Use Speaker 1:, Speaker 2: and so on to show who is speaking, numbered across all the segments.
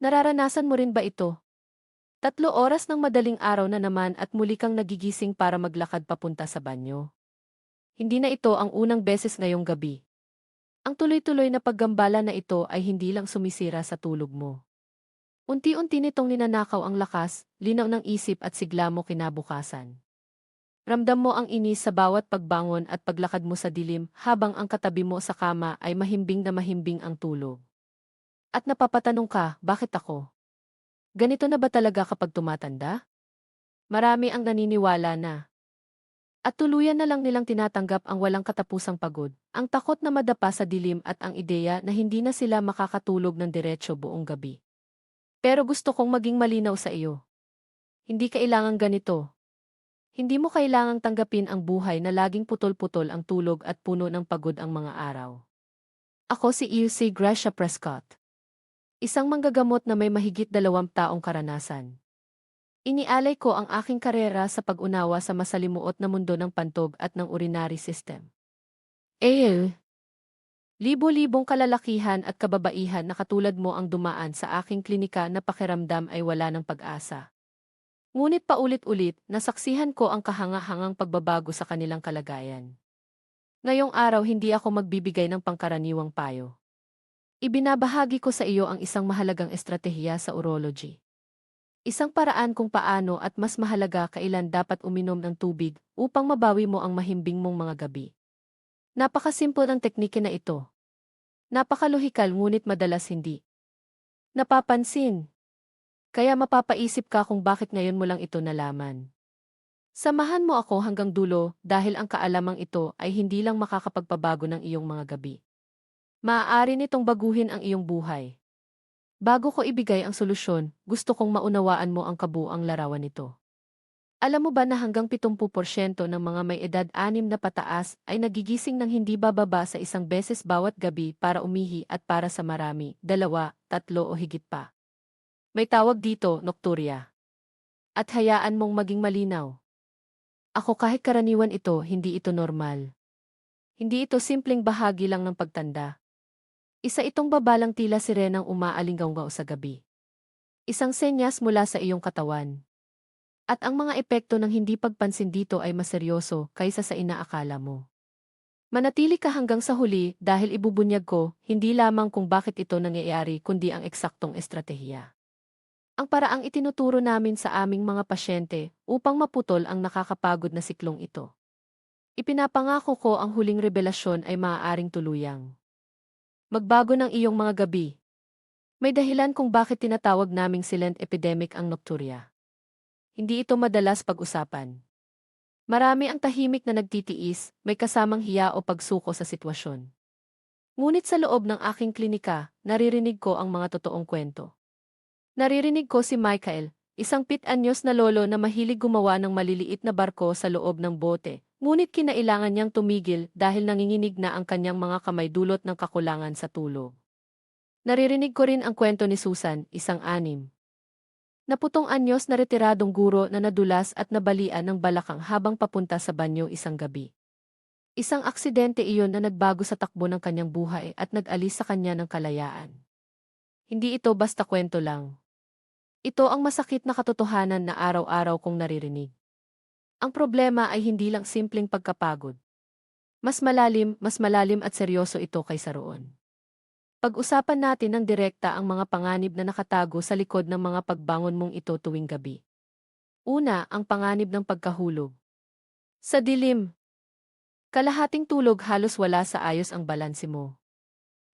Speaker 1: Nararanasan mo rin ba ito? 3 oras ng madaling araw na naman at muli kang nagigising para maglakad papunta sa banyo. Hindi na ito ang unang beses ngayong gabi. Ang tuloy-tuloy na paggambala na ito ay hindi lang sumisira sa tulog mo. Unti-unti nitong ninanakaw ang lakas, linaw ng isip at sigla mo kinabukasan. Ramdam mo ang inis sa bawat pagbangon at paglakad mo sa dilim habang ang katabi mo sa kama ay mahimbing na mahimbing ang tulog. At napapatanong ka, bakit ako? Ganito na ba talaga kapag tumatanda? Marami ang naniniwala na. At tuluyan na lang nilang tinatanggap ang walang katapusang pagod, ang takot na madapa sa dilim at ang ideya na hindi na sila makakatulog ng diretso buong gabi. Pero gusto kong maging malinaw sa iyo. Hindi kailangang ganito. Hindi mo kailangang tanggapin ang buhay na laging putol-putol ang tulog at puno ng pagod ang mga araw. Ako si Ilse Gracia Prescott. Isang manggagamot na may mahigit 20 taong karanasan. Inialay ko ang aking karera sa pag-unawa sa masalimuot na mundo ng pantog at ng urinary system. Eh, libo-libong kalalakihan at kababaihan na katulad mo ang dumaan sa aking klinika na pakiramdam ay wala ng pag-asa. Ngunit paulit-ulit, nasaksihan ko ang kahanga-hangang pagbabago sa kanilang kalagayan. Ngayong araw hindi ako magbibigay ng pangkaraniwang payo. Ibinabahagi ko sa iyo ang isang mahalagang estratehiya sa urology. Isang paraan kung paano at mas mahalaga kailan dapat uminom ng tubig upang mabawi mo ang mahimbing mong mga gabi. Napakasimple ng teknike na ito. Napakalohikal ngunit madalas hindi napapansin. Kaya mapapaisip ka kung bakit ngayon mo lang ito nalaman. Samahan mo ako hanggang dulo dahil ang kaalamang ito ay hindi lang makakapagpabago ng iyong mga gabi. Maaari nitong baguhin ang iyong buhay. Bago ko ibigay ang solusyon, gusto kong maunawaan mo ang kabuuang larawan nito. Alam mo ba na hanggang 70% ng mga may edad 6 na pataas ay nagigising ng hindi bababa sa isang beses bawat gabi para umihi at para sa marami, 2, 3 o higit pa. May tawag dito, nocturia. At hayaan mong maging malinaw. Ako kahit karaniwan ito, hindi ito normal. Hindi ito simpleng bahagi lang ng pagtanda. Isa itong babalang tila sirenang umaalinggaw sa gabi. Isang senyas mula sa iyong katawan. At ang mga epekto ng hindi pagpansin dito ay mas seryoso kaysa sa inaakala mo. Manatili ka hanggang sa huli dahil ibubunyag ko hindi lamang kung bakit ito nangyayari kundi ang eksaktong estratehiya. Ang paraang itinuturo namin sa aming mga pasyente upang maputol ang nakakapagod na siklong ito. Ipinapangako ko ang huling revelasyon ay maaaring tuluyang magbago ng iyong mga gabi. May dahilan kung bakit tinatawag naming silent epidemic ang nocturia. Hindi ito madalas pag-usapan. Marami ang tahimik na nagtitiis, may kasamang hiya o pagsuko sa sitwasyon. Ngunit sa loob ng aking klinika, naririnig ko ang mga totoong kwento. Naririnig ko si Michael, isang pit-anyos na lolo na mahilig gumawa ng maliliit na barko sa loob ng bote, ngunit kinailangan niyang tumigil dahil nanginginig na ang kanyang mga kamay dulot ng kakulangan sa tulog. Naririnig ko rin ang kwento ni Susan, isang 7 na retiradong guro na nadulas at nabalian ng balakang habang papunta sa banyo isang gabi. Isang aksidente iyon na nagbago sa takbo ng kanyang buhay at nag-alis sa kanya ng kalayaan. Hindi ito basta kwento lang. Ito ang masakit na katotohanan na araw-araw kong naririnig. Ang problema ay hindi lang simpleng pagkapagod. Mas malalim at seryoso ito kaysa roon. Pag-usapan natin ng direkta ang mga panganib na nakatago sa likod ng mga pagbangon mong ito tuwing gabi. Una, ang panganib ng pagkahulog. Sa dilim, kalahating tulog halos wala sa ayos ang balanse mo.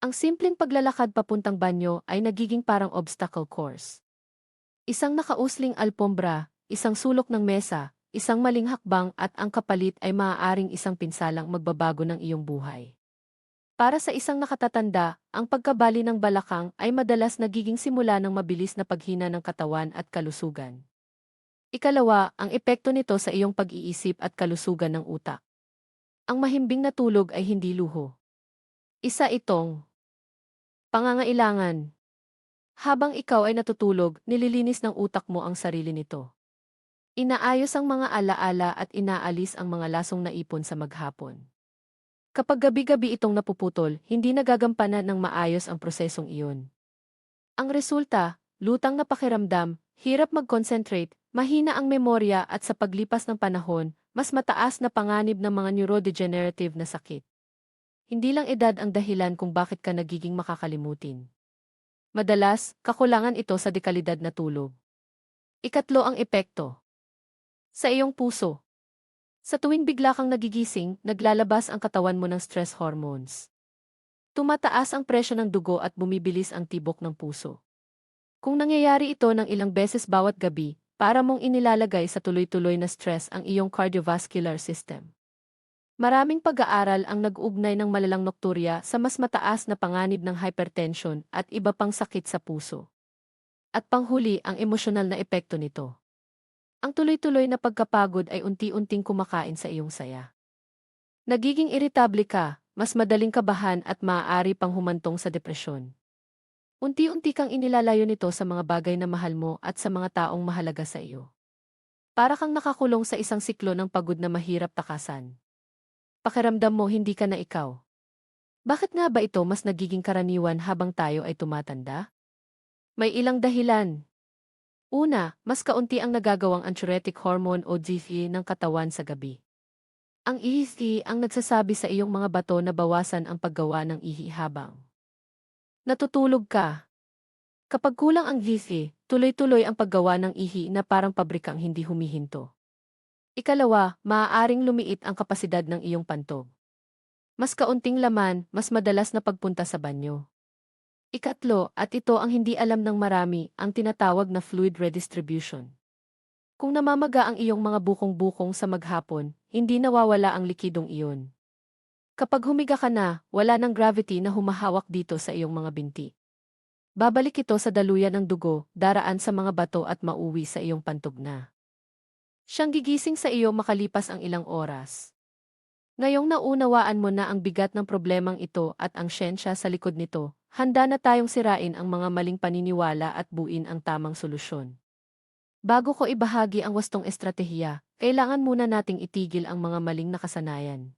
Speaker 1: Ang simpleng paglalakad papuntang banyo ay nagiging parang obstacle course. Isang nakausling alpombra, isang sulok ng mesa, isang maling hakbang at ang kapalit ay maaaring isang pinsalang magbabago ng iyong buhay. Para sa isang nakatatanda, ang pagkabali ng balakang ay madalas nagiging simula ng mabilis na paghina ng katawan at kalusugan. Ikalawa, ang epekto nito sa iyong pag-iisip at kalusugan ng utak. Ang mahimbing na tulog ay hindi luho. Isa itong pangangailangan. Habang ikaw ay natutulog, nililinis ng utak mo ang sarili nito. Inaayos ang mga alaala at inaalis ang mga lasong naipon sa maghapon. Kapag gabi-gabi itong napuputol, hindi nagagampanan ng maayos ang prosesong iyon. Ang resulta, lutang na pakiramdam, hirap mag-concentrate, mahina ang memorya at sa paglipas ng panahon, mas mataas na panganib ng mga neurodegenerative na sakit. Hindi lang edad ang dahilan kung bakit ka nagiging makakalimutin. Madalas, kakulangan ito sa dekalidad na tulog. Ikatlo ang epekto. Sa iyong puso. Sa tuwing bigla kang nagigising, naglalabas ang katawan mo ng stress hormones. Tumataas ang presyo ng dugo at bumibilis ang tibok ng puso. Kung nangyayari ito ng ilang beses bawat gabi, para mong inilalagay sa tuloy-tuloy na stress ang iyong cardiovascular system. Maraming pag-aaral ang nag-ugnay ng malalang nokturya sa mas mataas na panganib ng hypertension at iba pang sakit sa puso. At panghuli ang emosyonal na epekto nito. Ang tuloy-tuloy na pagkapagod ay unti-unting kumakain sa iyong saya. Nagiging iritable ka, mas madaling kabahan at maaari pang humantong sa depresyon. Unti-unti kang inilalayo nito sa mga bagay na mahal mo at sa mga taong mahalaga sa iyo. Para kang nakakulong sa isang siklo ng pagod na mahirap takasan. Pakiramdam mo hindi ka na ikaw. Bakit nga ba ito mas nagiging karaniwan habang tayo ay tumatanda? May ilang dahilan. Una, mas kaunti ang nagagawang antidiuretic hormone o GH ng katawan sa gabi. Ang EHT ang nagsasabi sa iyong mga bato na bawasan ang paggawa ng ihi habang natutulog ka. Kapag kulang ang GH, tuloy-tuloy ang paggawa ng ihi na parang pabrikang hindi humihinto. Ikalawa, maaaring lumiit ang kapasidad ng iyong pantog. Mas kaunting laman, mas madalas na pagpunta sa banyo. Ikatlo, at ito ang hindi alam ng marami, ang tinatawag na fluid redistribution. Kung namamaga ang iyong mga bukong-bukong sa maghapon, hindi nawawala ang likidong iyon. Kapag humiga ka na, wala ng gravity na humahawak dito sa iyong mga binti. Babalik ito sa daluyan ng dugo, daraan sa mga bato at mauwi sa iyong pantog na. Siyang gigising sa iyo makalipas ang ilang oras. Ngayong naunawaan mo na ang bigat ng problemang ito at ang siyensya sa likod nito, handa na tayong sirain ang mga maling paniniwala at buuin ang tamang solusyon. Bago ko ibahagi ang wastong estratehiya, kailangan muna nating itigil ang mga maling nakasanayan.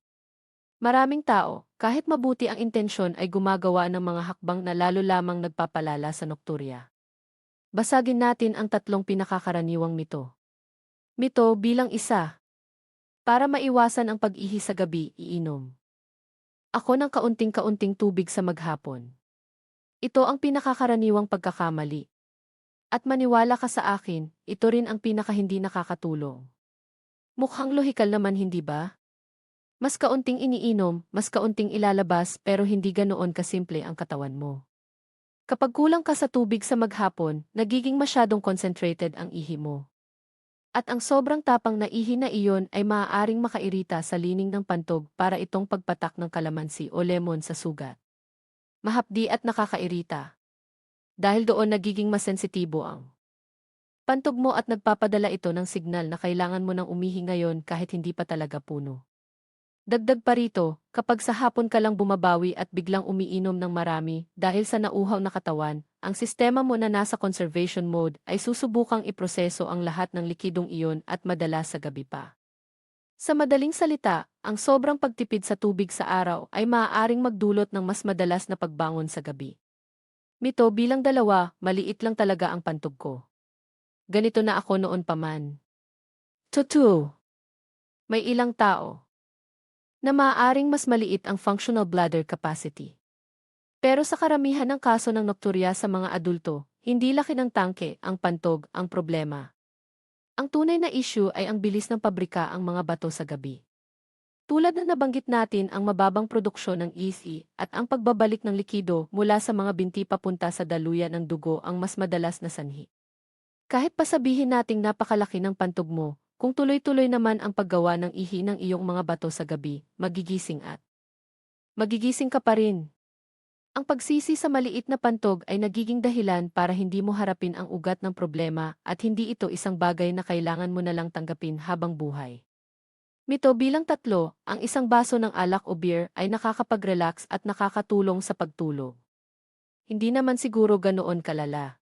Speaker 1: Maraming tao, kahit mabuti ang intensyon ay gumagawa ng mga hakbang na lalo lamang nagpapalala sa nokturya. Basagin natin ang tatlong pinakakaraniwang mito. Mito bilang isa. Para maiwasan ang pag-ihi sa gabi, iinom ako ng kaunting-kaunting tubig sa maghapon. Ito ang pinakakaraniwang pagkakamali. At maniwala ka sa akin, ito rin ang pinaka-hindi nakakatulong. Mukhang lohikal naman hindi ba? Mas kaunting iniinom, mas kaunting ilalabas pero hindi ganoon kasimple ang katawan mo. Kapag kulang ka sa tubig sa maghapon, nagiging masyadong concentrated ang ihi mo. At ang sobrang tapang na ihi na iyon ay maaaring makairita sa lining ng pantog para itong pagpatak ng kalamansi o lemon sa sugat. Mahapdi at nakakairita. Dahil doon nagiging mas sensitibo ang pantog mo at nagpapadala ito ng signal na kailangan mo nang umihi ngayon kahit hindi pa talaga puno. Dagdag pa rito, kapag sa hapon ka lang bumabawi at biglang umiinom ng marami dahil sa nauhaw na katawan, ang sistema mo na nasa conservation mode ay susubukang iproseso ang lahat ng likidong iyon at madalas sa gabi pa. Sa madaling salita, ang sobrang pagtipid sa tubig sa araw ay maaaring magdulot ng mas madalas na pagbangon sa gabi. Mito bilang dalawa, maliit lang talaga ang pantog ko. Ganito na ako noon pa man. Tutu. May ilang tao na maaaring mas maliit ang functional bladder capacity. Pero sa karamihan ng kaso ng nokturya sa mga adulto, hindi laki ng tangke, ang pantog, ang problema. Ang tunay na issue ay ang bilis ng pabrika ang mga bato sa gabi. Tulad na nabanggit natin ang mababang produksyon ng EC at ang pagbabalik ng likido mula sa mga binti papunta sa daluyan ng dugo ang mas madalas na sanhi. Kahit pa sabihin nating napakalaki ng pantog mo, kung tuloy-tuloy naman ang paggawa ng ihi ng iyong mga bato sa gabi, magigising ka pa rin. Ang pagsisi sa maliit na pantog ay nagiging dahilan para hindi mo harapin ang ugat ng problema at hindi ito isang bagay na kailangan mo na lang tanggapin habang buhay. Mito bilang tatlo, ang isang baso ng alak o beer ay nakakapag-relax at nakakatulong sa pagtulog. Hindi naman siguro ganoon kalala.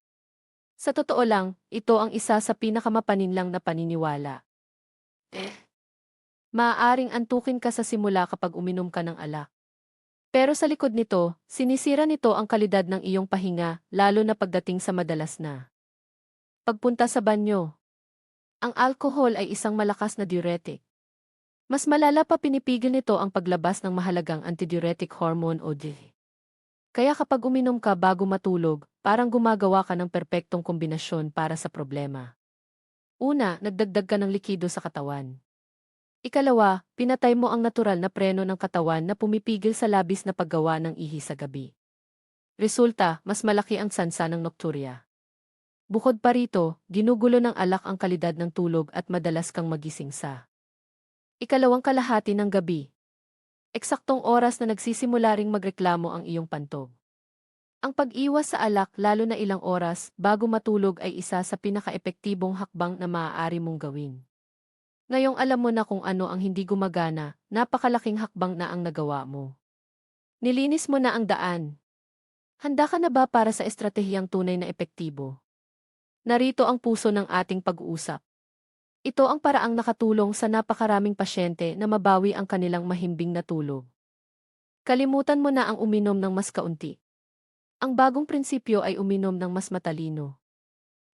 Speaker 1: Sa totoo lang, ito ang isa sa pinakamapaninlang na paniniwala. Maaaring antukin ka sa simula kapag uminom ka ng alak. Pero sa likod nito, sinisira nito ang kalidad ng iyong pahinga, lalo na pagdating sa madalas na Pagpunta sa banyo. Ang alcohol ay isang malakas na diuretic. Mas malala pa pinipigil nito ang paglabas ng mahalagang antidiuretic hormone o DHEA. Kaya kapag uminom ka bago matulog, parang gumagawa ka ng perpektong kombinasyon para sa problema. Una, nagdagdag ka ng likido sa katawan. Ikalawa, pinatay mo ang natural na preno ng katawan na pumipigil sa labis na paggawa ng ihi sa gabi. Resulta, mas malaki ang sansa ng nocturia. Bukod pa rito, ginugulo ng alak ang kalidad ng tulog at madalas kang magising sa ikalawang kalahati ng gabi. Eksaktong oras na nagsisimula ring magreklamo ang iyong pantog. Ang pag-iwas sa alak lalo na ilang oras bago matulog ay isa sa pinaka-epektibong hakbang na maaari mong gawin. Ngayong alam mo na kung ano ang hindi gumagana, napakalaking hakbang na ang nagawa mo. Nilinis mo na ang daan. Handa ka na ba para sa estratehiyang tunay na epektibo? Narito ang puso ng ating pag-uusap. Ito ang paraang nakatulong sa napakaraming pasyente na mabawi ang kanilang mahimbing na tulog. Kalimutan mo na ang uminom ng mas kaunti. Ang bagong prinsipyo ay uminom ng mas matalino.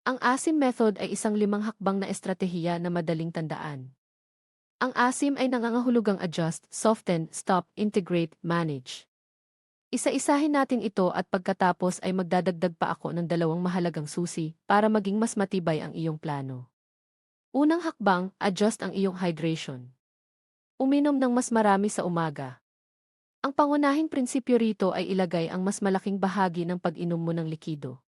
Speaker 1: Ang ASIM method ay isang 5 hakbang na estratehiya na madaling tandaan. Ang ASIM ay nangangahulugang adjust, soften, stop, integrate, manage. Isa-isahin natin ito at pagkatapos ay magdadagdag pa ako ng 2 mahalagang susi para maging mas matibay ang iyong plano. Unang hakbang, adjust ang iyong hydration. Uminom ng mas marami sa umaga. Ang pangunahing prinsipyo rito ay ilagay ang mas malaking bahagi ng pag-inom mo ng likido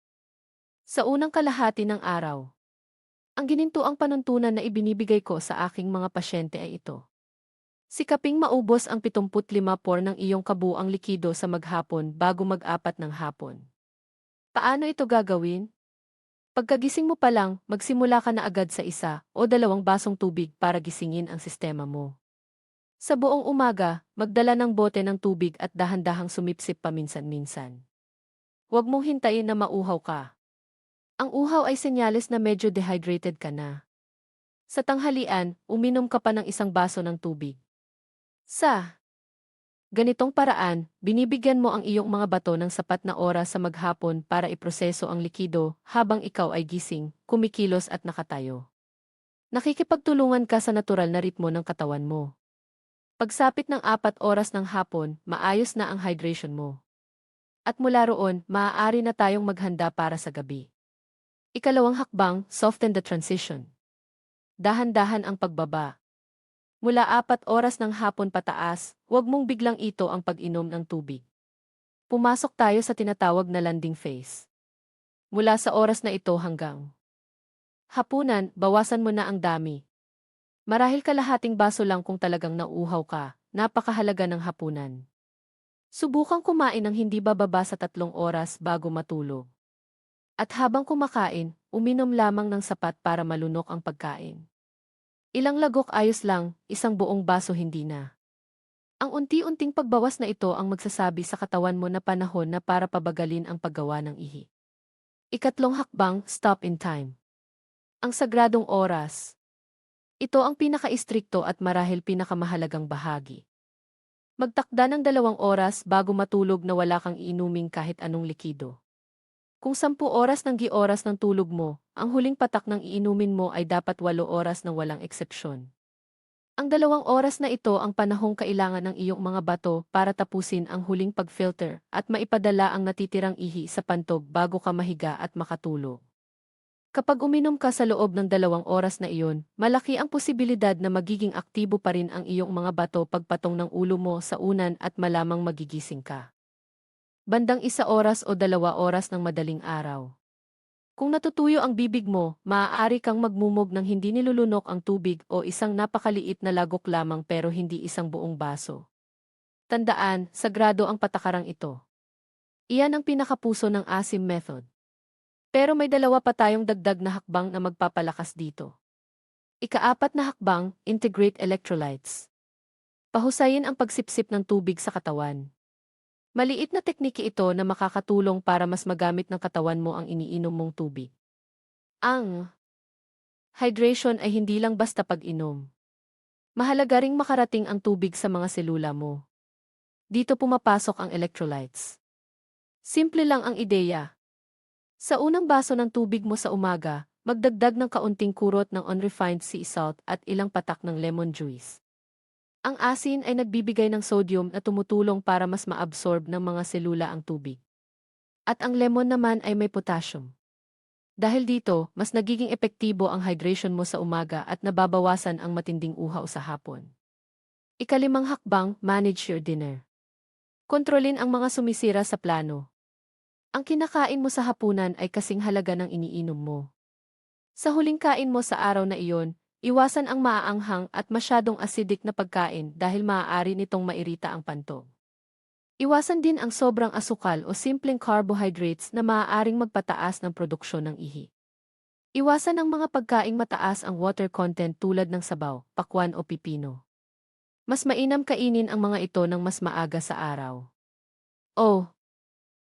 Speaker 1: sa unang kalahati ng araw. Ang ginintuang panuntunan na ibinibigay ko sa aking mga pasyente ay ito. Sikaping maubos ang 75% ng iyong kabuang likido sa maghapon bago mag-4 ng hapon. Paano ito gagawin? Pagkagising mo pa lang, magsimula ka na agad sa 1 o 2 basong tubig para gisingin ang sistema mo. Sa buong umaga, magdala ng bote ng tubig at dahan-dahang sumipsip paminsan-minsan. Huwag mong hintayin na mauhaw ka. Ang uhaw ay senyales na medyo dehydrated ka na. Sa tanghalian, uminom ka pa ng 1 baso ng tubig. Sa ganitong paraan, binibigyan mo ang iyong mga bato ng sapat na oras sa maghapon para iproseso ang likido habang ikaw ay gising, kumikilos at nakatayo. Nakikipagtulungan ka sa natural na ritmo ng katawan mo. Pagsapit ng 4 oras ng hapon, maayos na ang hydration mo. At mula roon, maaari na tayong maghanda para sa gabi. Ikalawang hakbang, soften the transition. Dahan-dahan ang pagbaba. Mula 4 oras ng hapon pataas, huwag mong biglang ito ang pag-inom ng tubig. Pumasok tayo sa tinatawag na landing phase. Mula sa oras na ito hanggang hapunan, bawasan mo na ang dami. Marahil kalahating baso lang kung talagang nauuhaw ka, napakahalaga ng hapunan. Subukang kumain ng hindi bababa sa 3 oras bago matulog. At habang kumakain, uminom lamang ng sapat para malunok ang pagkain. Ilang lagok ayos lang, 1 buong baso hindi na. Ang unti-unting pagbawas na ito ang magsasabi sa katawan mo na panahon na para pabagalin ang paggawa ng ihi. Ikatlong hakbang, stop in time. Ang sagradong oras. Ito ang pinaka-istrikto at marahil pinakamahalagang bahagi. Magtakda ng 2 oras bago matulog na wala kang iinuming kahit anong likido. Kung 10 oras ng gi-oras ng tulog mo, ang huling patak ng iinumin mo ay dapat 8 oras ng walang eksepsyon. Ang 2 oras na ito ang panahong kailangan ng iyong mga bato para tapusin ang huling pag-filter at maipadala ang natitirang ihi sa pantog bago ka mahiga at makatulog. Kapag uminom ka sa loob ng 2 oras na iyon, malaki ang posibilidad na magiging aktibo pa rin ang iyong mga bato pagpatong ng ulo mo sa unan at malamang magigising ka. Bandang 1 oras o 2 oras ng madaling araw. Kung natutuyo ang bibig mo, maaari kang magmumog ng hindi nilulunok ang tubig o isang napakaliit na lagok lamang pero hindi 1 buong baso. Tandaan, sagrado ang patakarang ito. Iyan ang pinakapuso ng ASIM method. Pero may 2 pa tayong dagdag na hakbang na magpapalakas dito. Ika-4 na hakbang, integrate electrolytes. Pahusayin ang pagsipsip ng tubig sa katawan. Maliit na teknike ito na makakatulong para mas magamit ng katawan mo ang iniinom mong tubig. Ang hydration ay hindi lang basta pag-inom. Mahalaga ring makarating ang tubig sa mga selula mo. Dito pumapasok ang electrolytes. Simple lang ang ideya. Sa unang baso ng tubig mo sa umaga, Magdagdag ng kaunting kurot ng unrefined sea salt at ilang patak ng lemon juice. Ang asin ay nagbibigay ng sodium na tumutulong para mas maabsorb ng mga selula ang tubig. At ang lemon naman ay may potassium. Dahil dito, mas nagiging epektibo ang hydration mo sa umaga at nababawasan ang matinding uhaw sa hapon. Ikalimang hakbang, manage your dinner. Kontrolin ang mga sumisira sa plano. Ang kinakain mo sa hapunan ay kasing halaga ng iniinom mo. Sa huling kain mo sa araw na iyon, iwasan ang maaanghang at masyadong acidic na pagkain dahil maaari nitong mairita ang panto. Iwasan din ang sobrang asukal o simpleng carbohydrates na maaaring magpataas ng produksyon ng ihi. Iwasan ang mga pagkaing mataas ang water content tulad ng sabaw, pakwan o pipino. Mas mainam kainin ang mga ito ng mas maaga sa araw. Oh,